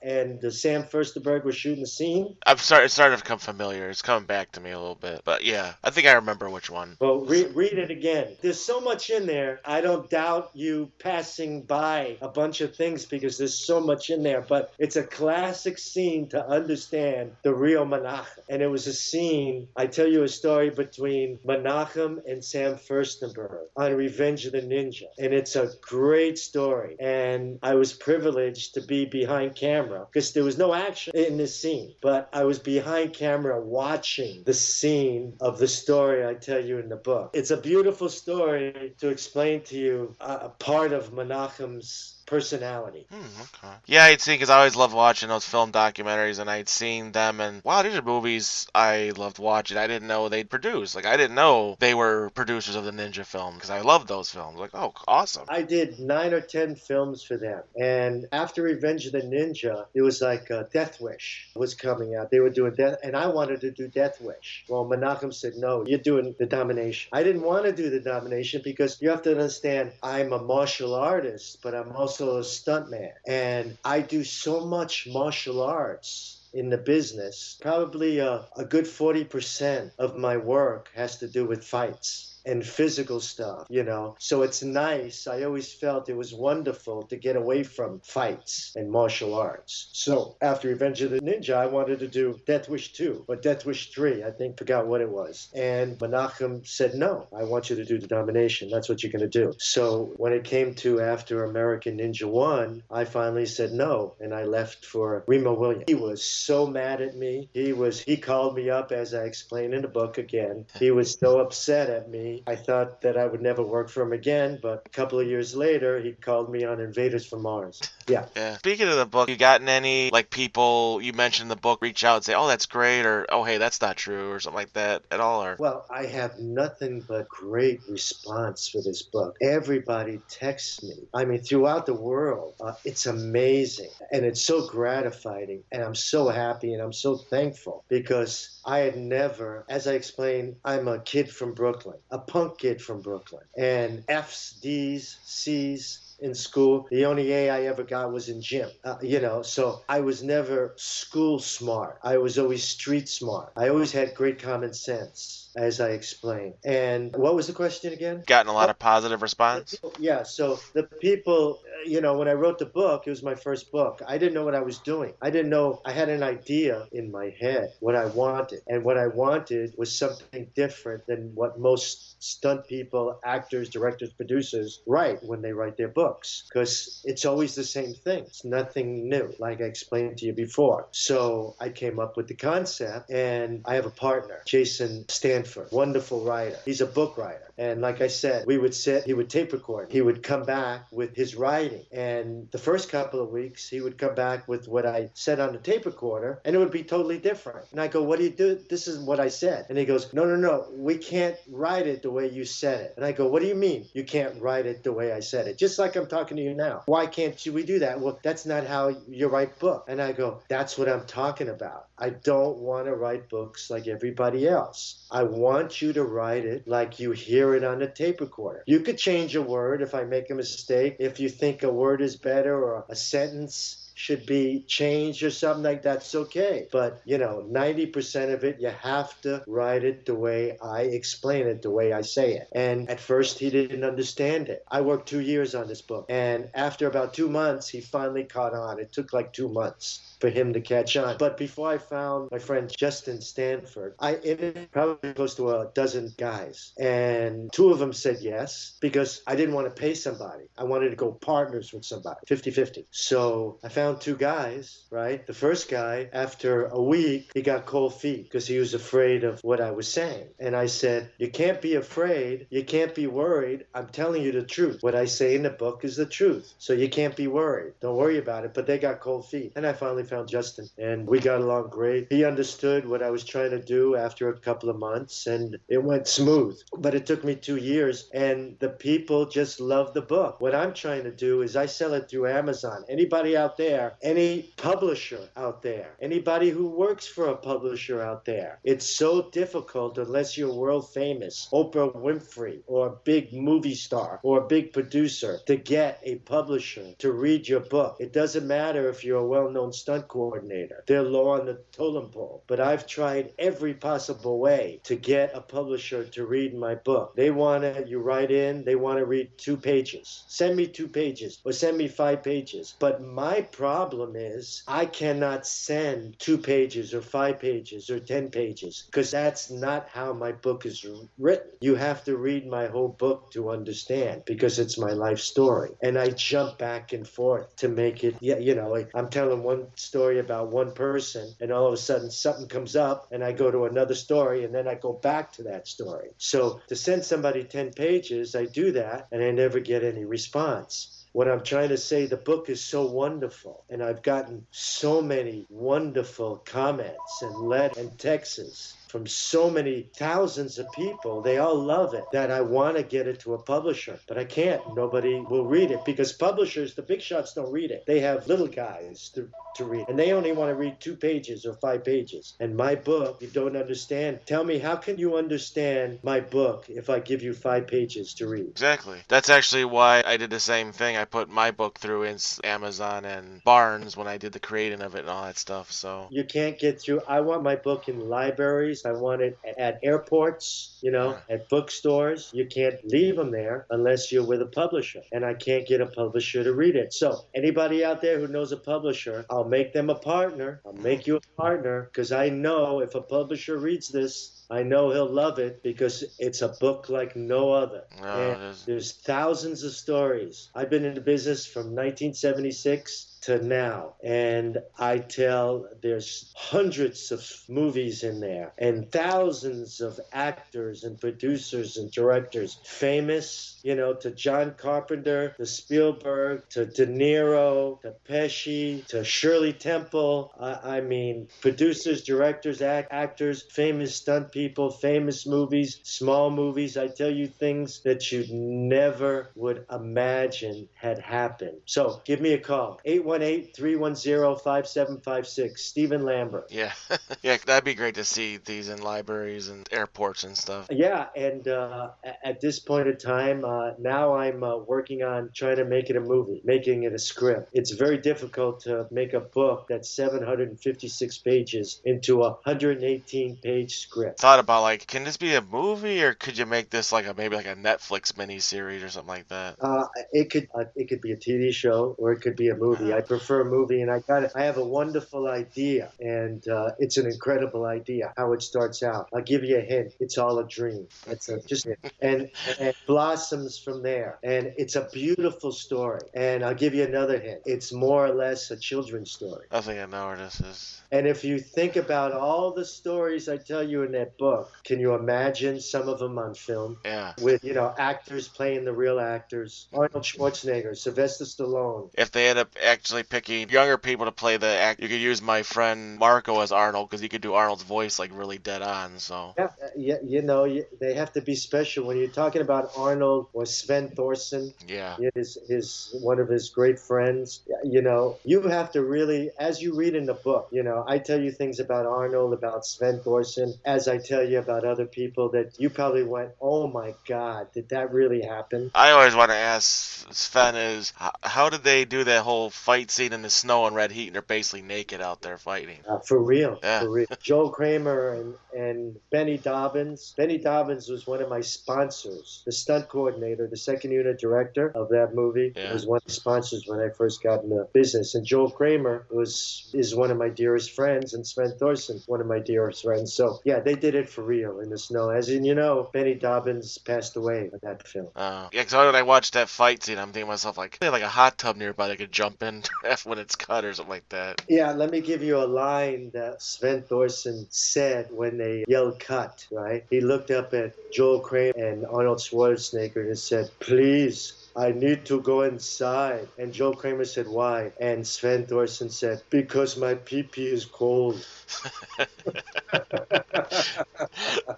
Sam Furstenberg was shooting the scene. I'm sorry, it's starting to become familiar. It's coming back to me a little bit. But yeah, I think I remember which one. Well, read it again. There's so much in there. I don't doubt you passing by a bunch of things because there's so much in there. But it's a classic scene to understand the real Menachem. And it was a scene, I tell you a story between Menachem and Sam Furstenberg on Revenge of the Ninja. And it's a great story. And I was privileged to be behind camera camera because there was no action in this scene. But I was behind camera watching the scene of the story I tell you in the book. It's a beautiful story to explain to you a part of Menachem's personality. Okay. Yeah, I'd seen, because I always loved watching those film documentaries, and I'd seen them, and wow, these are movies I loved watching. I didn't know they'd produce. Like, I didn't know they were producers of the ninja film, because I loved those films. Like, oh, awesome. I did 9 or 10 films for them. And after Revenge of the Ninja, it was like Death Wish was coming out. They were doing Death, and I wanted to do Death Wish. Well, Menachem said, no, you're doing the Domination. I didn't want to do the Domination because you have to understand, I'm a martial artist, but I'm also a stuntman. And I do so much martial arts in the business. Probably a good 40% of my work has to do with fights and physical stuff, you know. So it's nice. I always felt it was wonderful to get away from fights and martial arts. So after Revenge of the Ninja, I wanted to do Death Wish 2 or Death Wish 3. I think, forgot what it was. And Menachem said, no, I want you to do the Domination. That's what you're going to do. So when it came to after American Ninja 1, I finally said no. And I left for Remo Williams. He was so mad at me. He called me up, as I explained in the book again. He was so upset at me. I thought that I would never work for him again, but a couple of years later, he called me on Invaders from Mars. Yeah. Speaking of the book, you gotten any, like, people you mentioned in the book reach out and say, oh, that's great, or oh, hey, that's not true, or something like that at all? Or Well, I have nothing but great response for this book. Everybody texts me. I mean, throughout the world. It's amazing, and it's so gratifying, and I'm so happy, and I'm so thankful because I had never, as I explained, I'm a kid from Brooklyn, a punk kid from Brooklyn, and F's, D's, C's, in school. The only A I ever got was in gym, so I was never school smart. I was always street smart. I always had great common sense, as I explained. And what was the question again? Gotten a lot of positive response? Yeah, so the people, when I wrote the book, it was my first book. I didn't know what I was doing. I didn't know. I had an idea in my head what I wanted. And what I wanted was something different than what most stunt people, actors, directors, producers write when they write their books. Because it's always the same thing. It's nothing new, like I explained to you before. So I came up with the concept, and I have a partner, Jason Stanford, wonderful writer. He's a book writer. And like I said, we would sit, he would tape record. He would come back with his writing. And the first couple of weeks, he would come back with what I said on the tape recorder, and it would be totally different. And I go, what do you do? This is what I said. And he goes, no, we can't write it the way you said it. And I go, what do you mean you can't write it the way I said it? Just like I'm talking to you now. Why can't we do that? Well, that's not how you write book. And I go, that's what I'm talking about. I don't want to write books like everybody else. I want you to write it like you hear it on a tape recorder. You could change a word if I make a mistake. If you think a word is better or a sentence should be changed or something like that's okay. But, 90% of it, you have to write it the way I explain it, the way I say it. And at first, he didn't understand it. I worked 2 years on this book. And after about 2 months, he finally caught on. It took like 2 months for him to catch on. But before I found my friend Justin Stanford, I interviewed probably close to a dozen guys. And 2 of them said yes, because I didn't want to pay somebody. I wanted to go partners with somebody, 50-50. So I found 2 guys, right? The first guy, after a week, he got cold feet because he was afraid of what I was saying. And I said, you can't be afraid. You can't be worried. I'm telling you the truth. What I say in the book is the truth. So you can't be worried. Don't worry about it. But they got cold feet. And I finally found Justin, and we got along great. He understood what I was trying to do after a couple of months, and it went smooth. But it took me 2 years, and the people just love the book. What I'm trying to do is I sell it through Amazon. Anybody out there, any publisher out there, anybody who works for a publisher out there, it's so difficult unless you're world famous, Oprah Winfrey, or a big movie star, or a big producer, to get a publisher to read your book. It doesn't matter if you're a well-known stunt coordinator. They're low on the totem pole. But I've tried every possible way to get a publisher to read my book. They want to, you write in, they want to read 2 pages. Send me 2 pages or send me 5 pages. But my problem is I cannot send 2 pages or 5 pages or 10 pages because that's not how my book is written. You have to read my whole book to understand because it's my life story. And I jump back and forth to make it, like I'm telling one story about one person and all of a sudden something comes up and I go to another story and then I go back to that story. So to send somebody 10 pages, I do that and I never get any response. What I'm trying to say, the book is so wonderful, and I've gotten so many wonderful comments and letters and texts from so many thousands of people. They all love it, that I want to get it to a publisher, but I can't. Nobody will read it because publishers, the big shots, don't read it. They have little guys to read, and they only want to read 2 pages or 5 pages. And my book, you don't understand. Tell me, how can you understand my book if I give you 5 pages to read? Exactly. That's actually why I did the same thing. I put my book through Amazon and Barnes when I did the creating of it and all that stuff. So you can't get through. I want my book in libraries. I want it at airports, at bookstores. You can't leave them there unless you're with a publisher. And I can't get a publisher to read it. So anybody out there who knows a publisher, I'll make them a partner. I'll make you a partner because I know if a publisher reads this, I know he'll love it because it's a book like no other. And there's thousands of stories. I've been in the business from 1976 to now, and I tell there's hundreds of movies in there and thousands of actors and producers and directors, famous, to John Carpenter, to Spielberg, to De Niro, to Pesci, to Shirley Temple. I mean, producers, directors, actors, famous stunt people, famous movies, small movies. I tell you things that you never would imagine had happened. So give me a call, 818-310-5756, Steven Lambert. Yeah. Yeah, that'd be great to see these in libraries and airports and stuff. Yeah, and at this point in time, now I'm working on trying to make it a movie, making it a script. It's very difficult to make a book that's 756 pages into a 118-page script. Thought about can this be a movie, or could you make this maybe a Netflix miniseries or something like that? It could be a TV show or it could be a movie. I prefer a movie, and I have a wonderful idea, and it's an incredible idea how it starts out. I'll give you a hint. It's all a dream. And it blossoms from there, and it's a beautiful story. And I'll give you another hint. It's more or less a children's story. I think I know where this is. And if you think about all the stories I tell you in that book, can you imagine some of them on film? Yeah. With, actors playing the real actors. Arnold Schwarzenegger, Sylvester Stallone. If they end up actually picking younger people to play the act, you could use my friend Marco as Arnold, because he could do Arnold's voice really dead on, so. Yeah, they have to be special. When you're talking about Arnold or Sven Thorsen, yeah, his one of his great friends, you have to really, as you read in the book, I tell you things about Arnold, about Sven Thorsen, as I tell you about other people that you probably went, oh my God, did that really happen? I always want to ask Sven is, how did they do that whole fight scene in the snow and red heat, and they're basically naked out there fighting? For real, yeah. For real. Joel Kramer and Benny Dobbins. Benny Dobbins was one of my sponsors, the stunt coordinator, the second unit director of that movie. Yeah. Was one of the sponsors when I first got into business. And Joel Kramer is one of my dearest friends, and Sven Thorsen, one of my dearest friends. So yeah, they did it for real in the snow. As in, Benny Dobbins passed away in that film. Yeah, because when I watched that fight scene, I'm thinking to myself, they have a hot tub nearby they could jump in when it's cut or something like that. Yeah, let me give you a line that Sven Thorsen said when they yelled cut, right? He looked up at Joel Kramer and Arnold Schwarzenegger and said, "Please, I need to go inside." And Joel Kramer said, "Why?" And Sven Thorsen said, "Because my pee-pee is cold."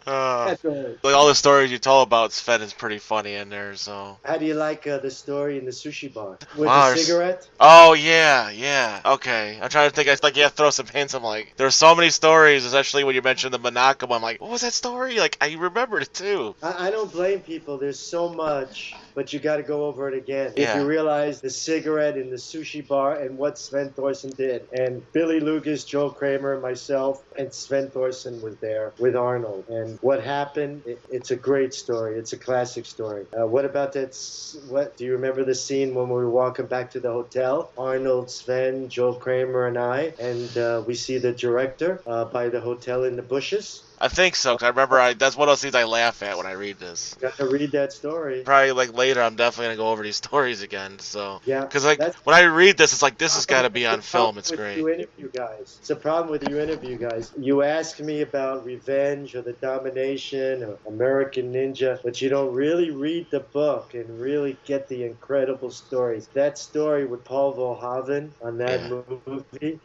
All the stories you told about Sven is pretty funny in there, so. How do you like the story in the sushi bar? With the cigarette? Oh, yeah. Okay. I'm trying to think. It's you have to throw some hints. I'm there's so many stories, especially when you mentioned the Monaco. I'm what was that story? I remembered it too. I don't blame people. There's so much but you got to go over it again. If you Yeah. realize the cigarette in the sushi bar and what Sven Thorsen did. And Billy Lucas, Joe Kramer, myself, and Sven Thorsen was there with Arnold. And what happened, it's a great story. It's a classic story. What about that? What do you remember the scene when we were walking back to the hotel? Arnold, Sven, Joe Kramer, and I, and we see the director by the hotel in the bushes. I think so, 'cause I remember that's one of those things I laugh at when I read this. Got to read that story. Probably like later, I'm definitely gonna go over these stories again. So, Yeah, because like that's when I read this, it's like this has got to be the on problem film. It's with great. you interview guys. It's a problem with you interview guys. You ask me about revenge or the domination or American Ninja, but you don't really read the book and really get the incredible stories. That story with Paul Verhoeven on that Yeah. movie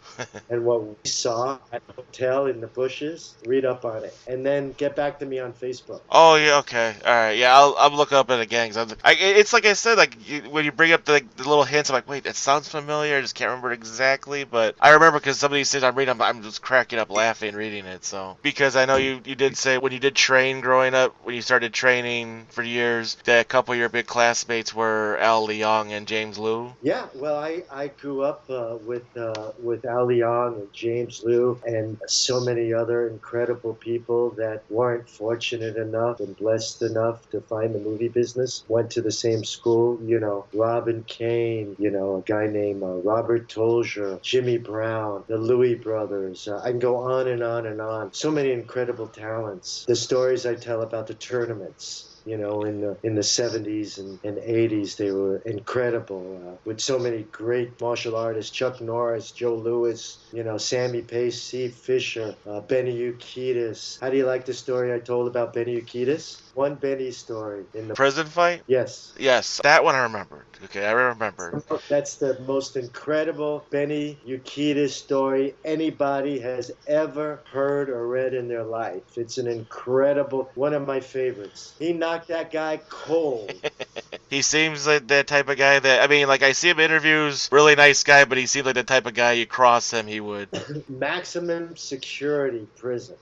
and what we saw at the hotel in the bushes, read up on it. And then get back to me on Facebook. Oh yeah, okay, all right, yeah, I'll look up it again. It's like I said, like when you bring up the little hints, I'm like, wait, that sounds familiar. I just can't remember it exactly, but I remember because some of these things I'm reading, I'm just cracking up laughing reading it. So because I know you did say when you did train growing up, when you started training for years, that a couple of your big classmates were Al Leong and James Liu. Yeah, well, I grew up with Al Leong and James Liu and so many other incredible people that weren't fortunate enough and blessed enough to find the movie business. Went to the same school, Robin Kane, a guy named Robert Tolger, Jimmy Brown, the Louis brothers. I can go on and on and on. So many incredible talents. The stories I tell about the tournaments. In the 70s and 80s, they were incredible with so many great martial artists: Chuck Norris, Joe Louis, Sammy Pace, Steve Fisher, Benny Urquidez. How do you like the story I told about Benny Urquidez? One Benny story in the Prison fight? Yes. Yes, that one I remembered. Okay, I remembered. That's the most incredible Benny Urquidez story anybody has ever heard or read in their life. It's an incredible, one of my favorites. He knocked that guy cold. He seems like that type of guy that, I mean, like I see him in interviews, really nice guy, but he seems like the type of guy you cross him, he would. Maximum security prison.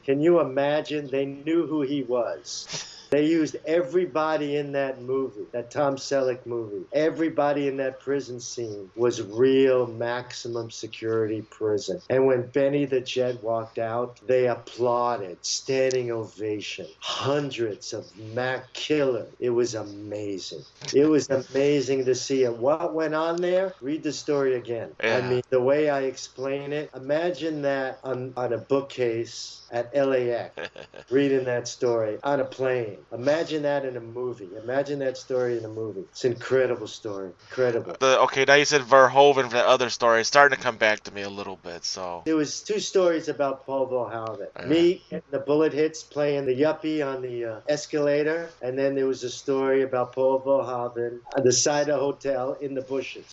Can you imagine? They knew who he was. They used everybody in that movie, that Tom Selleck movie. Everybody in that prison scene was real maximum security prison. And when Benny the Jet walked out, they applauded, standing ovation. Hundreds of Mac killer. It was amazing. It was amazing to see it. What went on there? Read the story again. Yeah. I mean, the way I explain it, imagine that on a bookcase at LAX, reading that story on a plane. Imagine that in a movie. Imagine that story in a movie. It's an incredible story. Incredible. Okay, now you said Verhoeven for that other story. It's starting to come back to me a little bit, so. There was two stories about Paul Verhoeven. Me getting the bullet hits, playing the yuppie on the escalator, and then there was a story about Paul Verhoeven on the side of a hotel in the bushes.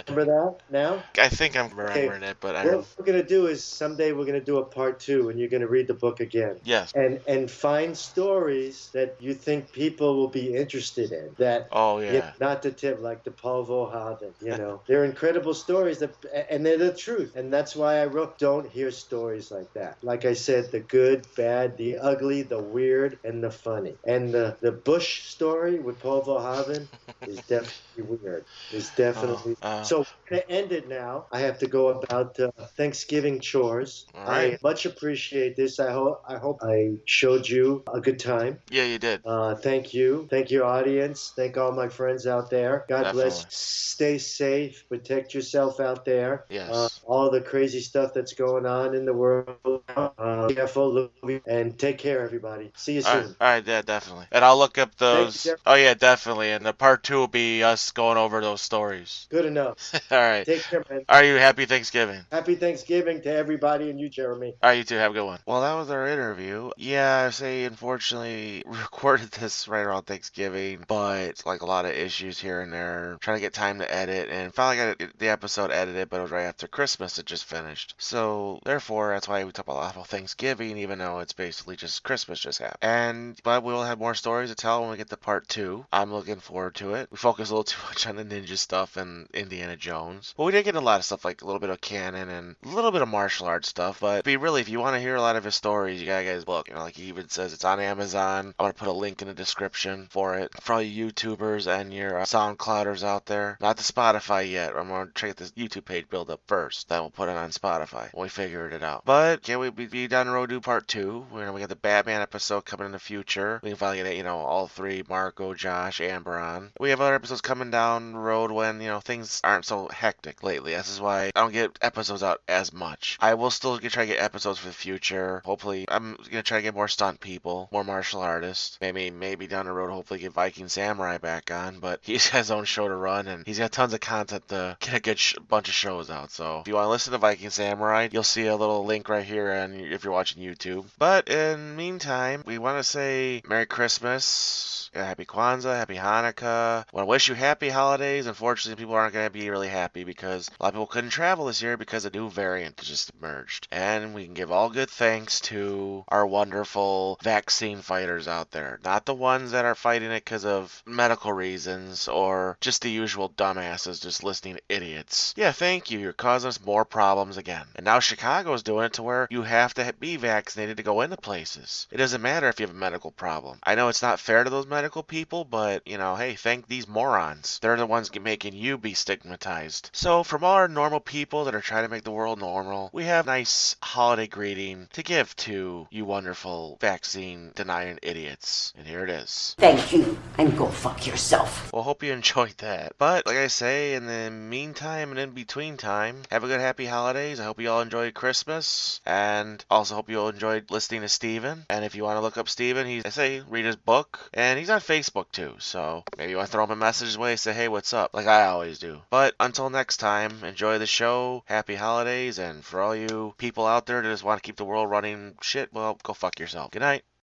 Remember that now? I think I'm remembering it, but I What don't. we're going to do is someday we're going to do a part 2, and you're going to read the book again. Yes. And find stories that you think people will be interested in. That Oh, yeah. not the tip, like the Paul Verhoeven. They're incredible stories, and they're the truth. And that's why I wrote, don't hear stories like that. Like I said, the good, bad, the ugly, the weird, and the funny. And the Bush story with Paul Verhoeven is definitely weird. It's definitely. So we're going to end it now. I have to go about Thanksgiving chores. All right. I much appreciate this. I hope I showed you a good time. Yeah, you did. Thank you. Thank your audience. Thank all my friends out there. God bless. Definitely. Stay safe. Protect yourself out there. Yes. All the crazy stuff that's going on in the world. Careful, and take care, everybody. See you soon. All right, yeah, definitely. And I'll look up those. Jeremy. Oh, yeah, definitely. And the part 2 will be us going over those stories. Good enough. All right. Take care, man. Are you happy Thanksgiving? Happy Thanksgiving to everybody and you, Jeremy. All right, you too. Have a good one. Well, that was our interview. Yeah, I say, unfortunately, we recorded this right around Thanksgiving, but like a lot of issues here and there. Trying to get time to edit, and finally got the episode edited, but it was right after Christmas. It just finished. So, therefore, that's why we talk a lot about Thanksgiving, even though it's basically just Christmas just happened. But we'll have more stories to tell when we get to part 2. I'm looking forward to it. We focus a little too much on the ninja stuff and Indiana Jones. But we did get a lot of stuff, like a little bit of canon and a little bit of martial arts stuff. But if you want to hear hear a lot of his stories, you gotta get his book. You know, like he even says it's on Amazon. I'm gonna put a link in the description for it. For all you YouTubers and your SoundClouders out there, not the Spotify yet. I'm gonna try to get this YouTube page build up first. Then we'll put it on Spotify when we figured it out. But can't we be down the road to part 2? We got the Batman episode coming in the future. We can finally get, all 3, Marco, Josh, Amber on. We have other episodes coming down the road when, things aren't so hectic lately. This is why I don't get episodes out as much. I will still try to get episodes for the future. Hopefully, I'm gonna try to get more stunt people, more martial artists. Maybe down the road, hopefully get Viking Samurai back on. But he's got his own show to run, and he's got tons of content to get a good bunch of shows out. So if you want to listen to Viking Samurai, you'll see a little link right here, and if you're watching YouTube. But in the meantime, we want to say Merry Christmas. Happy Kwanzaa, Happy Hanukkah. I want to wish you happy holidays. Unfortunately, people aren't going to be really happy because a lot of people couldn't travel this year because a new variant just emerged. And we can give all good thanks to our wonderful vaccine fighters out there. Not the ones that are fighting it because of medical reasons or just the usual dumbasses just listening to idiots. Yeah, thank you. You're causing us more problems again. And now Chicago's doing it to where you have to be vaccinated to go into places. It doesn't matter if you have a medical problem. I know it's not fair to those medical people, but, hey, thank these morons. They're the ones making you be stigmatized. So, from all our normal people that are trying to make the world normal, we have a nice holiday greeting to give to you wonderful vaccine-denying idiots. And here it is. Thank you, and go fuck yourself. Well, hope you enjoyed that. But, like I say, in the meantime and in between time, have a good happy holidays. I hope you all enjoyed Christmas, and also hope you all enjoyed listening to Steven. And if you want to look up Steven, read his book, and he's on Facebook too, so maybe you want to throw him a message his way, say, hey, what's up, like I always do. But until next time, enjoy the show, happy holidays, and for all you people out there that just want to keep the world running shit, well, go fuck yourself. Good night.